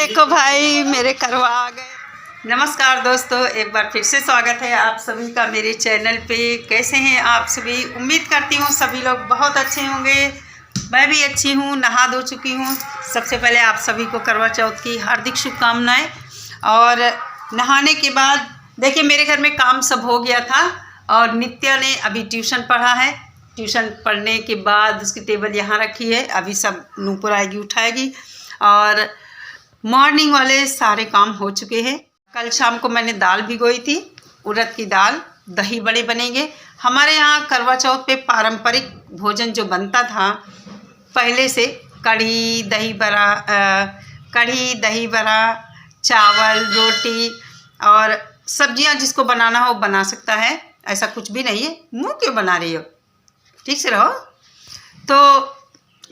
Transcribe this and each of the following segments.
देखो भाई मेरे करवा आ गए। नमस्कार दोस्तों, एक बार फिर से स्वागत है आप सभी का मेरे चैनल पे। कैसे हैं आप सभी? उम्मीद करती हूँ सभी लोग बहुत अच्छे होंगे। मैं भी अच्छी हूँ, नहा धो चुकी हूँ। सबसे पहले आप सभी को करवा चौथ की हार्दिक शुभकामनाएं। और नहाने के बाद देखिए मेरे घर में काम सब हो गया था और नित्या ने अभी ट्यूशन पढ़ा है। ट्यूशन पढ़ने के बाद उसकी टेबल यहाँ रखी है, अभी सब नूपुर आएगी उठाएगी। और मॉर्निंग वाले सारे काम हो चुके हैं। कल शाम को मैंने दाल भिगोई थी, उड़द की दाल। दही बड़े बनेंगे हमारे यहाँ करवा चौथ पे। पारंपरिक भोजन जो बनता था पहले से, कढ़ी दही बड़ा, चावल रोटी और सब्जियां जिसको बनाना हो बना सकता है, ऐसा कुछ भी नहीं है। मुँह क्यों बना रही हो, ठीक से रहो। तो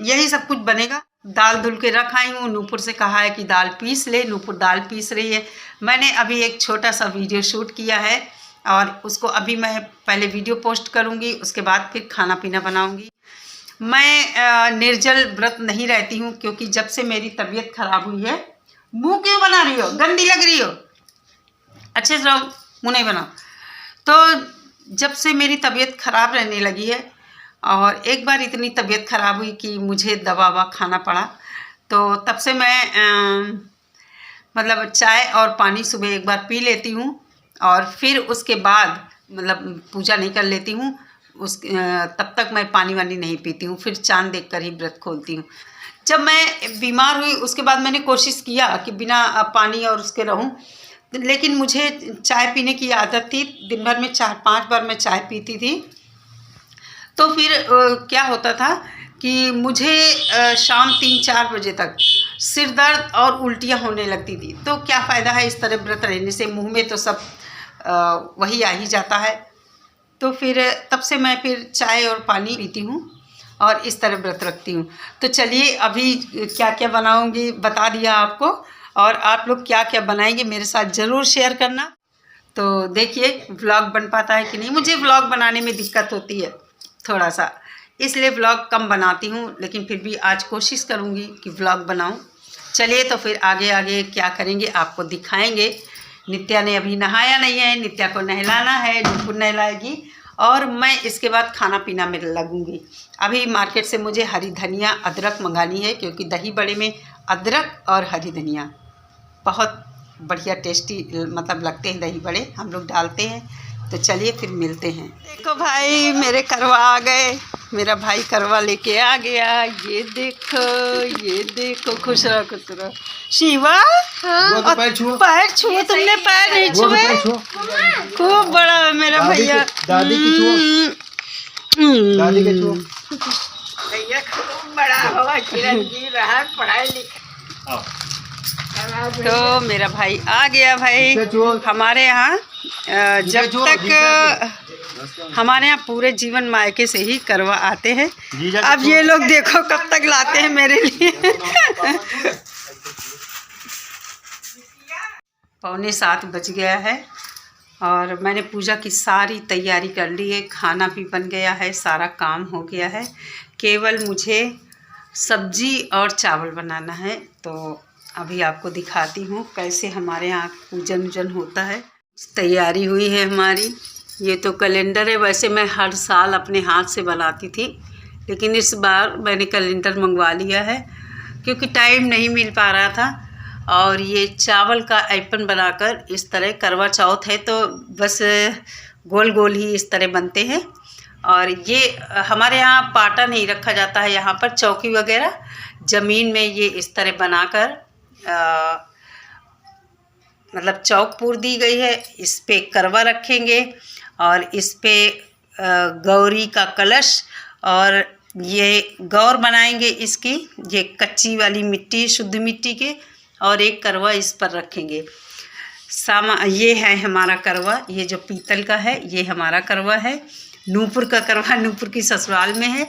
यही सब कुछ बनेगा। दाल धुल के रख आई हूँ, नूपुर से कहा है कि दाल पीस ले। नूपुर दाल पीस रही है। मैंने अभी एक छोटा सा वीडियो शूट किया है और उसको अभी मैं पहले वीडियो पोस्ट करूँगी, उसके बाद फिर खाना पीना बनाऊँगी। मैं निर्जल व्रत नहीं रहती हूँ क्योंकि जब से मेरी तबीयत खराब हुई है। मुँह क्यों बना रही हो, गंदी लग रही हो, अच्छे से रहो, मुँह नहीं बनाओ। तो जब से मेरी तबीयत खराब रहने लगी है और एक बार इतनी तबीयत ख़राब हुई कि मुझे दवा ववा खाना पड़ा, तो तब से मैं मतलब चाय और पानी सुबह एक बार पी लेती हूँ और फिर उसके बाद मतलब पूजा नहीं कर लेती हूँ। तब तक मैं पानी वानी नहीं पीती हूँ, फिर चांद देखकर ही व्रत खोलती हूँ। जब मैं बीमार हुई उसके बाद मैंने कोशिश किया कि बिना पानी और उसके रहूँ, लेकिन मुझे चाय पीने की आदत थी। दिन भर में 4-5 बार मैं चाय पीती थी। तो फिर क्या होता था कि मुझे शाम 3-4 बजे तक सिर दर्द और उल्टियाँ होने लगती थी। तो क्या फ़ायदा है इस तरह व्रत रहने से, मुंह में तो सब वही आ ही जाता है। तो फिर तब से मैं फिर चाय और पानी पीती हूँ और इस तरह व्रत रखती हूँ। तो चलिए अभी क्या क्या बनाऊँगी बता दिया आपको, और आप लोग क्या क्या बनाएंगे मेरे साथ ज़रूर शेयर करना। तो देखिए व्लॉग बन पाता है कि नहीं। मुझे व्लॉग बनाने में दिक्कत होती है थोड़ा सा, इसलिए व्लॉग कम बनाती हूँ, लेकिन फिर भी आज कोशिश करूँगी कि व्लॉग बनाऊँ। चलिए तो फिर आगे आगे क्या करेंगे आपको दिखाएंगे। नित्या ने अभी नहाया नहीं है, नित्या को नहलाना है, नूपुर नहलाएगी और मैं इसके बाद खाना पीना में लगूँगी। अभी मार्केट से मुझे हरी धनिया अदरक मंगानी है क्योंकि दही बड़े में अदरक और हरी धनिया बहुत बढ़िया टेस्टी मतलब लगते हैं। दही बड़े हम लोग डालते हैं। तो चलिए फिर मिलते हैं। देखो भाई मेरे करवा आ गए, मेरा भाई करवा लेके आ गया। ये देखो खुश रहो। शिवा तो पैर छुओ तुमने, पैर नहीं छुए। खूब बड़ा है मेरा भैया। दादी की छुओ, दादी के छुओ। भैया खूब बड़ा हो, चिरंजीवी रहा, पढ़ाई लिखाई। तो मेरा भाई आ गया। भाई हमारे यहाँ जब तक हमारे यहाँ पूरे जीवन मायके से ही करवा आते हैं। अब ये लोग देखो कब तक लाते हैं मेरे लिए। 6:45 बज गया है और मैंने पूजा की सारी तैयारी कर ली है। खाना भी बन गया है, सारा काम हो गया है। केवल मुझे सब्जी और चावल बनाना है। तो अभी आपको दिखाती हूँ कैसे हमारे यहाँ पूजन वूजन होता है। तैयारी हुई है हमारी। ये तो कैलेंडर है। वैसे मैं हर साल अपने हाथ से बनाती थी, लेकिन इस बार मैंने कैलेंडर मंगवा लिया है क्योंकि टाइम नहीं मिल पा रहा था। और ये चावल का ऐपन बनाकर इस तरह, करवा चौथ है तो बस गोल गोल ही इस तरह बनते हैं। और ये हमारे यहाँ पाटा नहीं रखा जाता है, यहाँ पर चौकी वगैरह ज़मीन में ये इस तरह बनाकर मतलब चौक पूर दी गई है। इस पे करवा रखेंगे और इस पे गौरी का कलश और ये गौर बनाएंगे इसकी, ये कच्ची वाली मिट्टी, शुद्ध मिट्टी के, और एक करवा इस पर रखेंगे। ये है हमारा करवा, ये जो पीतल का है ये हमारा करवा है। नूपुर का करवा नूपुर की ससुराल में है।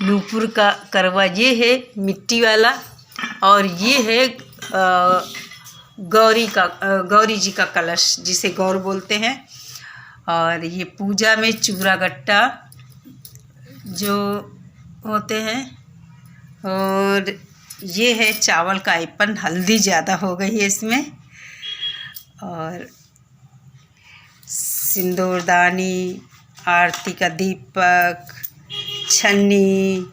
नूपुर का करवा ये है मिट्टी वाला, और ये है गौरी जी का कलश जिसे गौर बोलते हैं। और ये पूजा में चूरा गट्टा जो होते हैं, और ये है चावल का आइपन, हल्दी ज़्यादा हो गई है इसमें, और सिंदूरदानी, आरती का दीपक, छन्नी,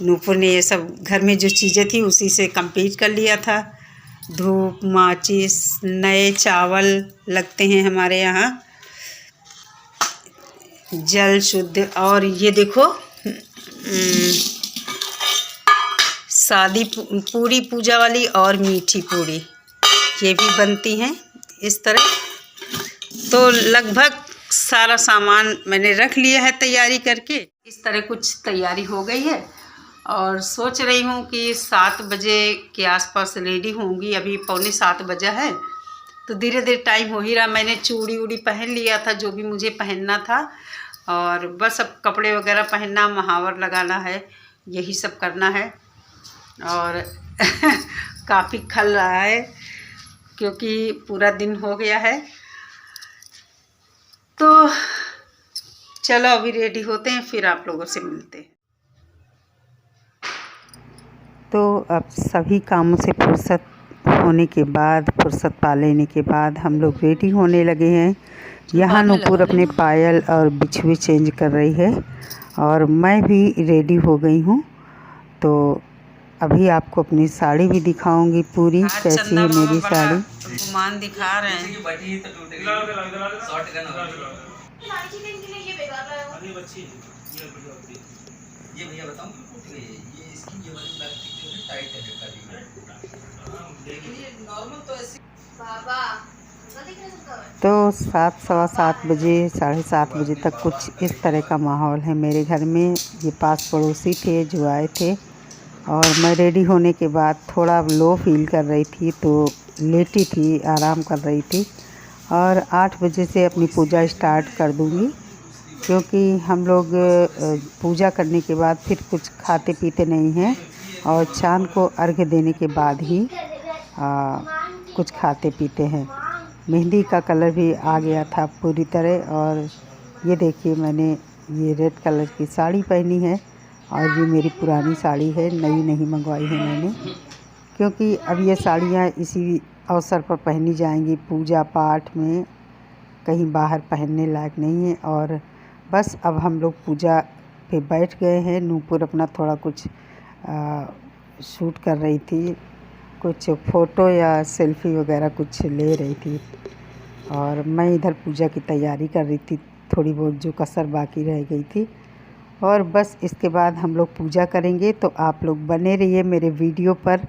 नूपुर ने ये सब घर में जो चीज़ें थी उसी से कंप्लीट कर लिया था। धूप, माचिस, नए चावल लगते हैं हमारे यहाँ, जल शुद्ध, और ये देखो सादी पूरी पूजा वाली और मीठी पूरी ये भी बनती हैं इस तरह। तो लगभग सारा सामान मैंने रख लिया है तैयारी करके। इस तरह कुछ तैयारी हो गई है और सोच रही हूँ कि 7 बजे के आसपास रेडी होंगी। अभी 6:45 बजा है, तो धीरे धीरे टाइम हो ही रहा। मैंने चूड़ी वूड़ी पहन लिया था जो भी मुझे पहनना था, और बस अब कपड़े वगैरह पहनना, महावर लगाना है, यही सब करना है। और काफ़ी खल रहा है क्योंकि पूरा दिन हो गया है। तो चलो अभी रेडी होते हैं, फिर आप लोगों से मिलते हैं। तो अब सभी कामों से फुर्सत होने के बाद, फुर्सत पा लेने के बाद हम लोग रेडी होने लगे हैं। यहाँ नूपुर अपने पायल और बिछुए चेंज कर रही है और मैं भी रेडी हो गई हूँ। तो अभी आपको अपनी साड़ी भी दिखाऊंगी पूरी, कैसी है मेरी साड़ी। गुमान दिखा रहे हैं। ये भैया बताऊं, ये इसकी ये वाली प्लास्टिक टाइट है तो 7, सवा 7 बजे, 7:30 बजे तक कुछ इस तरह का माहौल है मेरे घर में। ये पास पड़ोसी थे जो आए थे, और मैं रेडी होने के बाद थोड़ा लो फील कर रही थी, तो लेटी थी, आराम कर रही थी। और 8 बजे से अपनी पूजा स्टार्ट कर दूँगी, क्योंकि हम लोग पूजा करने के बाद फिर कुछ खाते पीते नहीं हैं, और चाँद को अर्घ्य देने के बाद ही कुछ खाते पीते हैं। मेहंदी का कलर भी आ गया था पूरी तरह। और ये देखिए, मैंने ये रेड कलर की साड़ी पहनी है, और ये मेरी पुरानी साड़ी है, नई नहीं मंगवाई है मैंने, क्योंकि अब ये साड़ियाँ इसी अवसर पर पहनी जाएंगी, पूजा पाठ में, कहीं बाहर पहनने लायक नहीं है। और बस अब हम लोग पूजा पे बैठ गए हैं। नूपुर अपना थोड़ा कुछ शूट कर रही थी, कुछ फ़ोटो या सेल्फ़ी वगैरह कुछ ले रही थी, और मैं इधर पूजा की तैयारी कर रही थी, थोड़ी बहुत जो कसर बाकी रह गई थी। और बस इसके बाद हम लोग पूजा करेंगे। तो आप लोग बने रहिए मेरे वीडियो पर,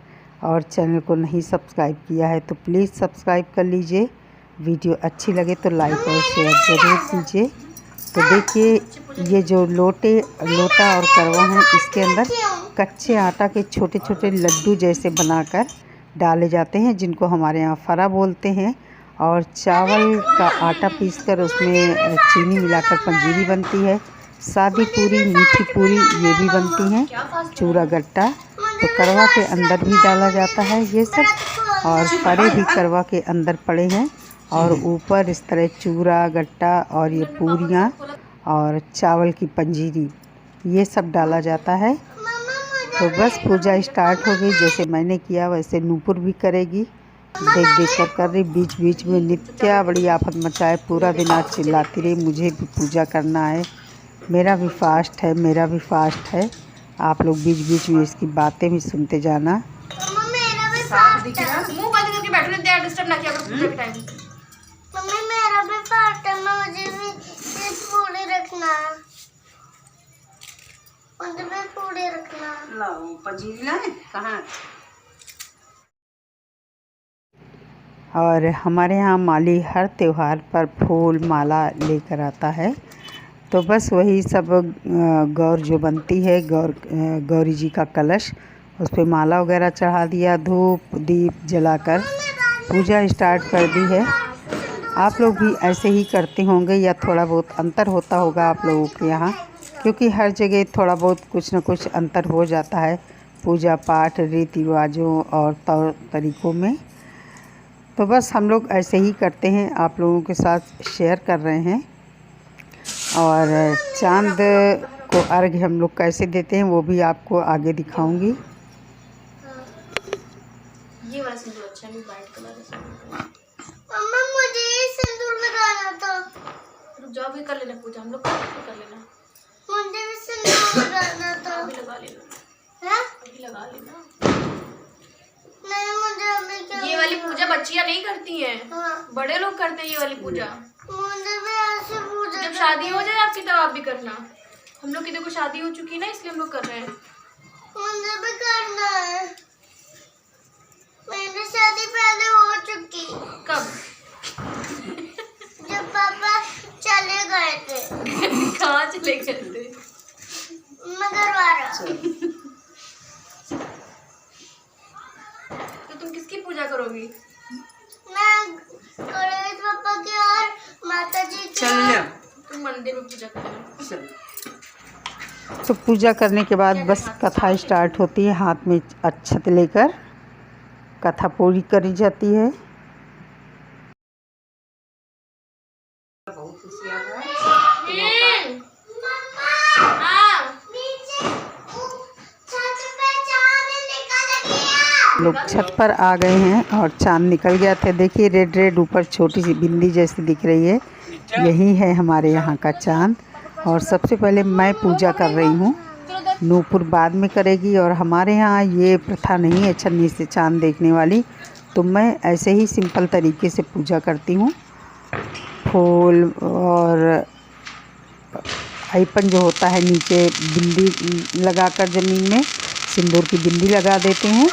और चैनल को नहीं सब्सक्राइब किया है तो प्लीज़ सब्सक्राइब कर लीजिए। वीडियो अच्छी लगे तो लाइक और शेयर ज़रूर कीजिए। तो देखिए, ये जो लोटा और करवा है, इसके अंदर कच्चे आटा के छोटे छोटे लड्डू जैसे बनाकर डाले जाते हैं, जिनको हमारे यहाँ फरा बोलते हैं। और चावल का आटा पीसकर उसमें चीनी मिलाकर पंजीरी बनती है। सादी पूरी, मीठी पूरी ये भी बनती हैं, चूरा गट्टा। तो करवा के अंदर भी डाला जाता है ये सब, और फरे भी करवा के अंदर पड़े हैं, और ऊपर इस तरह चूरा गट्टा और ये पूरियाँ और चावल की पंजीरी ये सब डाला जाता है। तो बस पूजा स्टार्ट हो गई। जैसे मैंने किया वैसे नूपुर भी करेगी, देख देख कर रही। बीच बीच में नित्या बड़ी आफत मचाए, पूरा दिन आज चिल्लाती रही मुझे भी पूजा करना है, मेरा भी फास्ट है, मेरा भी फास्ट है। आप लोग बीच बीच में इसकी बातें भी सुनते जाना। मम्मी मेरा भी फास्ट है, मुझे भी पूरी रखना, मुझे भी पूरी रखना। लाओ पंजीरी लाए कहाँ? और हमारे यहाँ माली हर त्यौहार पर फूल माला लेकर आता है। तो बस वही सब गौर जो बनती है, गौरी जी का कलश, उस पर माला वगैरह चढ़ा दिया, धूप दीप जलाकर पूजा स्टार्ट कर दी है। आप लोग भी ऐसे ही करते होंगे, या थोड़ा बहुत अंतर होता होगा आप लोगों के यहाँ, क्योंकि हर जगह थोड़ा बहुत कुछ न कुछ अंतर हो जाता है पूजा पाठ, रीति रिवाजों और तौर तरीक़ों में। तो बस हम लोग ऐसे ही करते हैं, आप लोगों के साथ शेयर कर रहे हैं। और चांद को अर्घ्य हम लोग कैसे देते हैं वो भी आपको आगे दिखाऊंगी। सिंदूर अच्छा नहीं, वाइट कलर है सिंदूर। मम्मा मुझे ये सिंदूर लगाना था। रुक जाओ, भी कर लेना पूजा, हम लोग कर लेना। मुझे भी सिंदूर लगाना था। अभी लगा लेना। हैं? अभी लगा लेना। नहीं मुझे अभी क्या ये वाली पूजा बच्चियां नहीं करती हैं, हाँ। बड़े लोग करते हैं ये वाली पूजा। मुझे भी ऐसे पूजा जब शादी हो जाए आपकी तब आप भी करना। हम लोग की देखो शादी हो चुकी है ना, इसलिए हम लोग कर रहे हैं। मुझे भी करना है। मेरी शादी पहले हो चुकी। कब? जब पापा चले गए थे। कहाँ चले गए थे? मगरवाड़ा। तो तुम किसकी पूजा करोगी? मैं गणेश पापा की और माता जी की। चल तुम मंदिर में पूजा करना। चल। तो पूजा करने के बाद बस कथा स्टार्ट होती है। हाथ में अक्षत लेकर कथा पूरी करी जाती है। बहुत खुशी आ रहा है। हाँ। नीचे छत पे चांद निकल गया। लोग छत पर आ गए हैं और चांद निकल गया था। देखिए रेड रेड ऊपर छोटी सी बिंदी जैसी दिख रही है, यही है हमारे यहाँ का चांद। और सबसे पहले मैं पूजा कर रही हूँ, नूपुर बाद में करेगी। और हमारे यहाँ ये प्रथा नहीं है छन्नी से चांद देखने वाली, तो मैं ऐसे ही सिंपल तरीके से पूजा करती हूँ। फूल और आईपन जो होता है नीचे बिंदी लगाकर ज़मीन में सिंदूर की बिंदी लगा देते हैं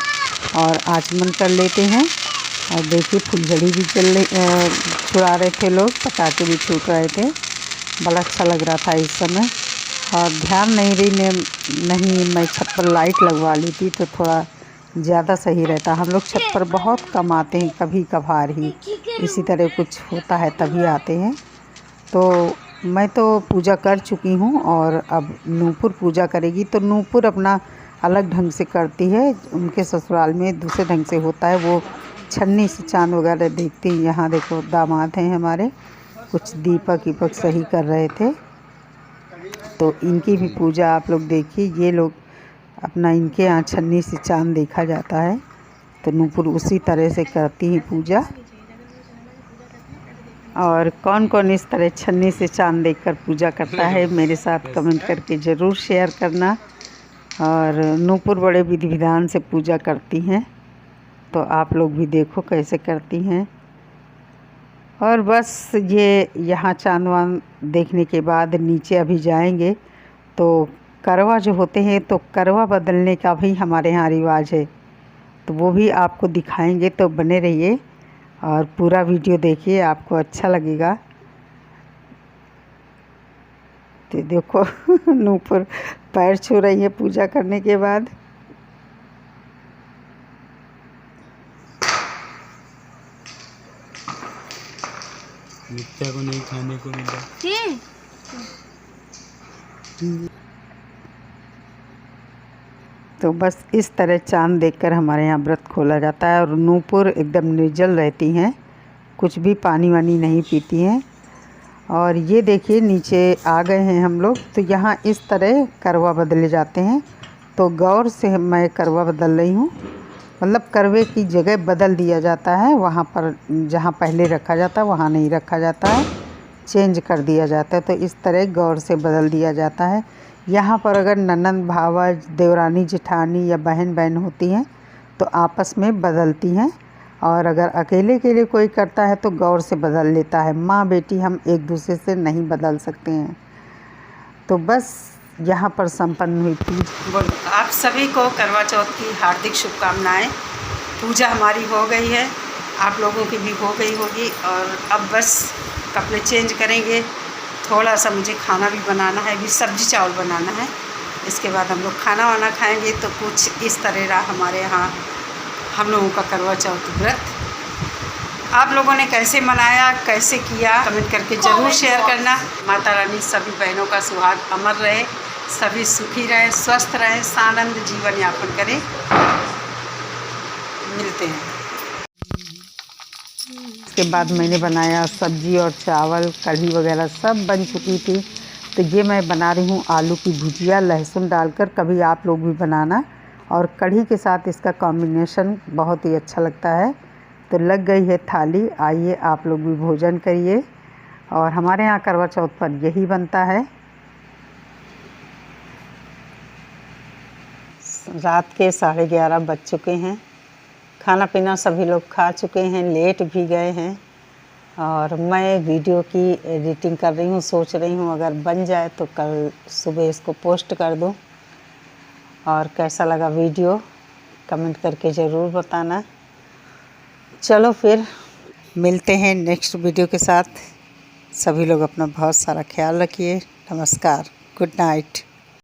और आचमन कर लेते हैं। और देखिए फुलझड़ी भी छुड़ा रहे थे लोग, पटाखे भी छूट रहे थे। बड़ा अच्छा लग रहा था इस समय। और ध्यान नहीं मैं छत पर लाइट लगवा ली थी तो थोड़ा ज़्यादा सही रहता। हम लोग छत पर बहुत कम आते हैं, कभी कभार ही इसी तरह कुछ होता है तभी आते हैं। तो मैं तो पूजा कर चुकी हूँ और अब नूपुर पूजा करेगी। तो नूपुर अपना अलग ढंग से करती है, उनके ससुराल में दूसरे ढंग से होता है। वो छन्नी से चांद वगैरह देखती हैं। यहाँ देखो दामाद हैं हमारे, कुछ दीपक सही कर रहे थे। तो इनकी भी पूजा आप लोग देखिए। ये लोग अपना इनके यहाँ छन्नी से चांद देखा जाता है, तो नूपुर उसी तरह से करती हैं पूजा। और कौन कौन इस तरह छन्नी से चांद देखकर पूजा करता है मेरे साथ कमेंट करके ज़रूर शेयर करना। और नूपुर बड़े विधि विधान से पूजा करती हैं, तो आप लोग भी देखो कैसे करती हैं। और बस ये यहाँ चांद वांद देखने के बाद नीचे अभी जाएंगे तो करवा जो होते हैं, तो करवा बदलने का भी हमारे यहाँ रिवाज है, तो वो भी आपको दिखाएंगे। तो बने रहिए और पूरा वीडियो देखिए, आपको अच्छा लगेगा। तो देखो नूपुर पैर छू रही है पूजा करने के बाद। नित्या को नहीं खाने को मिला। तो बस इस तरह चांद देखकर हमारे यहाँ व्रत खोला जाता है। और नूपुर एकदम निर्जल रहती हैं, कुछ भी पानी वानी नहीं पीती हैं। और ये देखिए नीचे आ गए हैं हम लोग। तो यहाँ इस तरह करवा बदले जाते हैं, तो गौर से मैं करवा बदल रही हूँ। मतलब करवे की जगह बदल दिया जाता है, वहाँ पर जहाँ पहले रखा जाता है वहाँ नहीं रखा जाता है, चेंज कर दिया जाता है। तो इस तरह गौर से बदल दिया जाता है। यहाँ पर अगर ननंद भावज देवरानी जेठानी या बहन बहन होती हैं तो आपस में बदलती हैं। और अगर अकेले के लिए कोई करता है तो गौर से बदल लेता है। माँ बेटी हम एक दूसरे से नहीं बदल सकते हैं। तो बस यहाँ पर संपन्न हुई पूजा। बोलो आप सभी को करवा चौथ की हार्दिक शुभकामनाएं। पूजा हमारी हो गई है, आप लोगों की भी हो गई होगी। और अब बस कपड़े चेंज करेंगे, थोड़ा सा मुझे खाना भी बनाना है, भी सब्जी चावल बनाना है। इसके बाद हम लोग खाना वाना खाएंगे। तो कुछ इस तरह रहा हमारे यहाँ हम लोगों का करवा चौथ व्रत। आप लोगों ने कैसे मनाया, कैसे किया, कमेंट करके ज़रूर शेयर करना। माता रानी सभी बहनों का सुहाग अमर रहे, सभी सुखी रहें, स्वस्थ रहें, सानंद जीवन यापन करें। मिलते हैं। उसके बाद मैंने बनाया सब्जी और चावल, कढ़ी वगैरह सब बन चुकी थी। तो ये मैं बना रही हूँ आलू की भुजिया लहसुन डालकर। कभी आप लोग भी बनाना और कढ़ी के साथ इसका कॉम्बिनेशन बहुत ही अच्छा लगता है। तो लग गई है थाली, आइए आप लोग भी भोजन करिए। और हमारे यहाँ करवा चौथ पर यही बनता है। रात के 11:30 बज चुके हैं। खाना पीना सभी लोग खा चुके हैं, लेट भी गए हैं। और मैं वीडियो की एडिटिंग कर रही हूँ, सोच रही हूँ अगर बन जाए तो कल सुबह इसको पोस्ट कर दूँ। और कैसा लगा वीडियो कमेंट करके ज़रूर बताना। चलो फिर मिलते हैं नेक्स्ट वीडियो के साथ। सभी लोग अपना बहुत सारा ख्याल रखिए। नमस्कार, गुड नाइट।